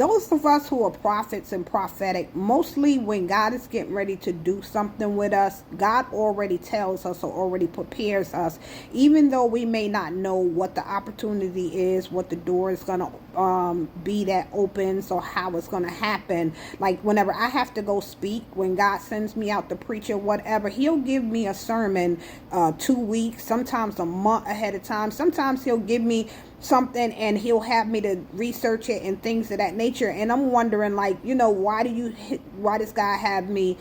those of us who are prophets and prophetic, mostly when God is getting ready to do something with us, God already tells us or already prepares us, even though we may not know what the opportunity is, what the door is going to be that opens, or how it's going to happen. Like whenever I have to go speak, when God sends me out to preach or whatever, he'll give me a sermon 2 weeks, sometimes a month ahead of time. Sometimes he'll give me something and he'll have me to research it and things of that nature, and I'm wondering, like, why does God have me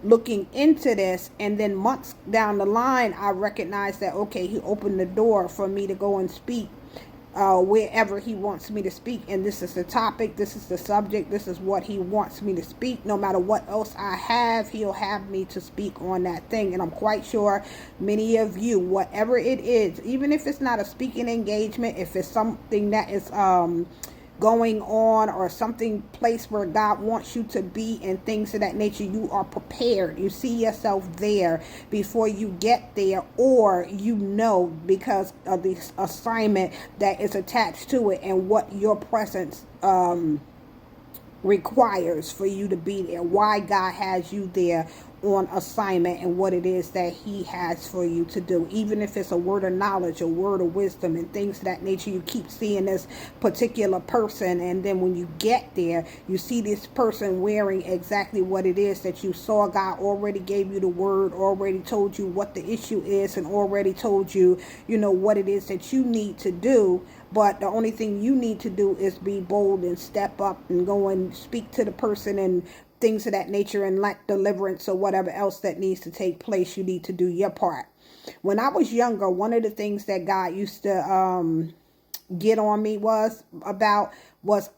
looking into this? And then months down the line, I recognize that, okay, he opened the door for me to go and speak wherever he wants me to speak, and this is the topic, this is the subject, this is what he wants me to speak. No matter what else I have, he'll have me to speak on that thing. And I'm quite sure many of you, whatever it is, even if it's not a speaking engagement, if it's something that is going on, or something place where God wants you to be and things of that nature, you are prepared. You see yourself there before you get there, or because of the assignment that is attached to it and what your presence requires for you to be there, why God has you there on assignment, and what it is that he has for you to do. Even if it's a word of knowledge, a word of wisdom, and things of that nature, you keep seeing this particular person, and then when you get there, you see this person wearing exactly what it is that you saw. God already gave you the word, already told you what the issue is, and already told you, what it is that you need to do. But the only thing you need to do is be bold and step up and go and speak to the person and things of that nature, and lack deliverance or whatever else that needs to take place. You need to do your part. When I was younger, one of the things that God used to get on me was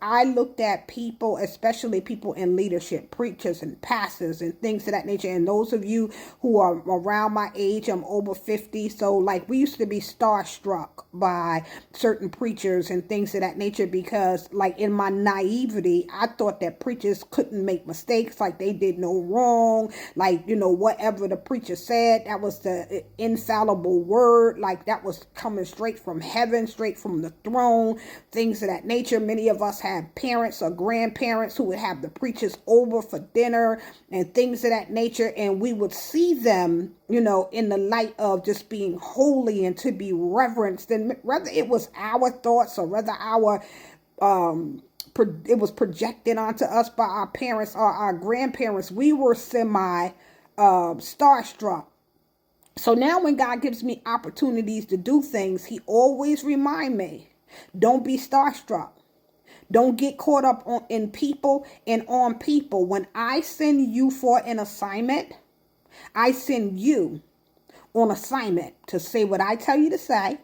I looked at people, especially people in leadership, preachers and pastors and things of that nature. And those of you who are around my age, I'm over 50. So like, we used to be starstruck by certain preachers and things of that nature, because like in my naivety, I thought that preachers couldn't make mistakes, like they did no wrong, like, whatever the preacher said, that was the infallible word, like that was coming straight from heaven, straight from the throne, things of that nature. Many of us had parents or grandparents who would have the preachers over for dinner and things of that nature, and we would see them, in the light of just being holy and to be reverenced. And whether it was our thoughts or whether it was projected onto us by our parents or our grandparents, we were starstruck. So now when God gives me opportunities to do things, he always remind me, don't be starstruck. Don't get caught up in people and on people. When I send you for an assignment, I send you on assignment to say what I tell you to say,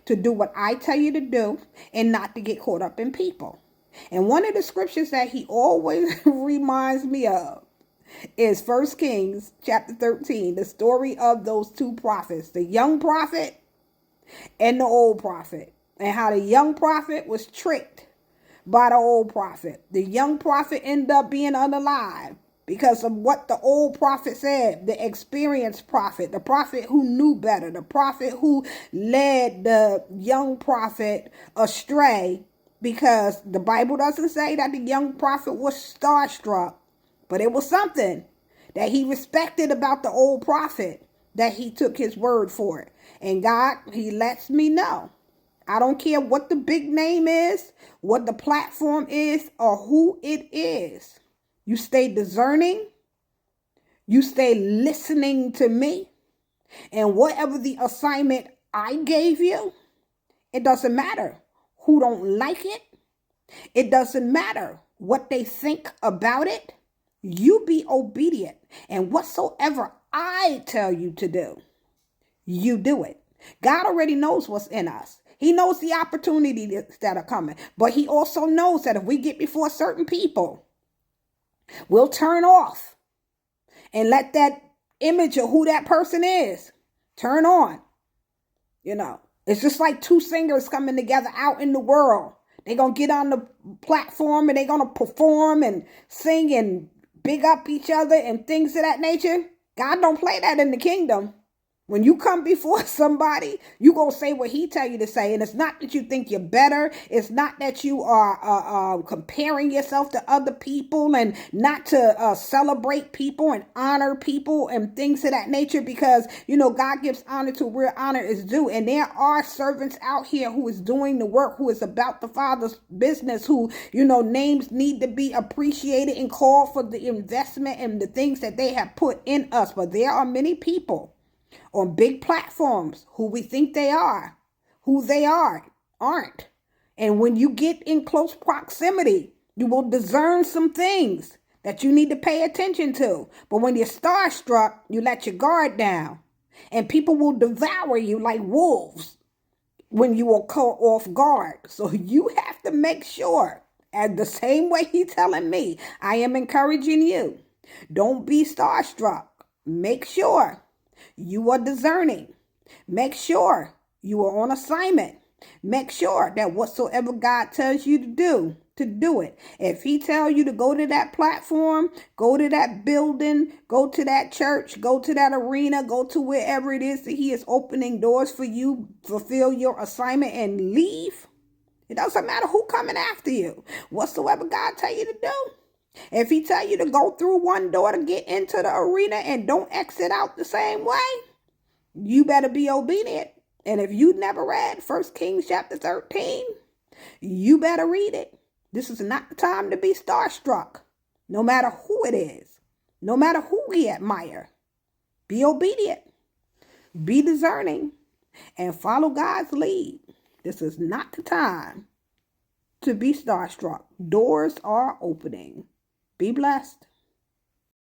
to do what I tell you to do, and not to get caught up in people. And one of the scriptures that he always reminds me of is 1 Kings chapter 13, the story of those two prophets, the young prophet and the old prophet, and how the young prophet was tricked by the old prophet. The young prophet ended up being unalive because of what the old prophet said. The experienced prophet, the prophet who knew better, the prophet who led the young prophet astray, because the Bible doesn't say that the young prophet was starstruck, but it was something that he respected about the old prophet, that he took his word for it. And God, he lets me know, I don't care what the big name is, what the platform is, or who it is. You stay discerning. You stay listening to me. And whatever the assignment I gave you, it doesn't matter who don't like it. It doesn't matter what they think about it. You be obedient. And whatsoever I tell you to do, you do it. God already knows what's in us. He knows the opportunities that are coming. But he also knows that if we get before certain people, we'll turn off and let that image of who that person is turn on. It's just like two singers coming together out in the world. They're going to get on the platform and they're going to perform and sing and big up each other and things of that nature. God don't play that in the kingdom. When you come before somebody, you going to say what he tell you to say. And it's not that you think you're better. It's not that you are comparing yourself to other people and not to celebrate people and honor people and things of that nature, because, God gives honor to where honor is due. And there are servants out here who is doing the work, who is about the Father's business, who, names need to be appreciated and called for the investment and the things that they have put in us. But there are many people on big platforms who we think they are, who they aren't. And when you get in close proximity, you will discern some things that you need to pay attention to. But when you're starstruck, you let your guard down. And people will devour you like wolves when you are caught off guard. So you have to make sure, as the same way he's telling me, I am encouraging you. Don't be starstruck. Make sure you are discerning. Make sure you are on assignment. Make sure that whatsoever God tells you to do it. If he tells you to go to that platform, go to that building, go to that church, go to that arena, go to wherever it is that he is opening doors for you, fulfill your assignment and leave. It doesn't matter who coming after you. Whatsoever God tell you to do. If he tell you to go through one door to get into the arena and don't exit out the same way, you better be obedient. And if you never read 1 Kings chapter 13, you better read it. This is not the time to be starstruck, no matter who it is, no matter who we admire. Be obedient, be discerning, and follow God's lead. This is not the time to be starstruck. Doors are opening. Be blessed.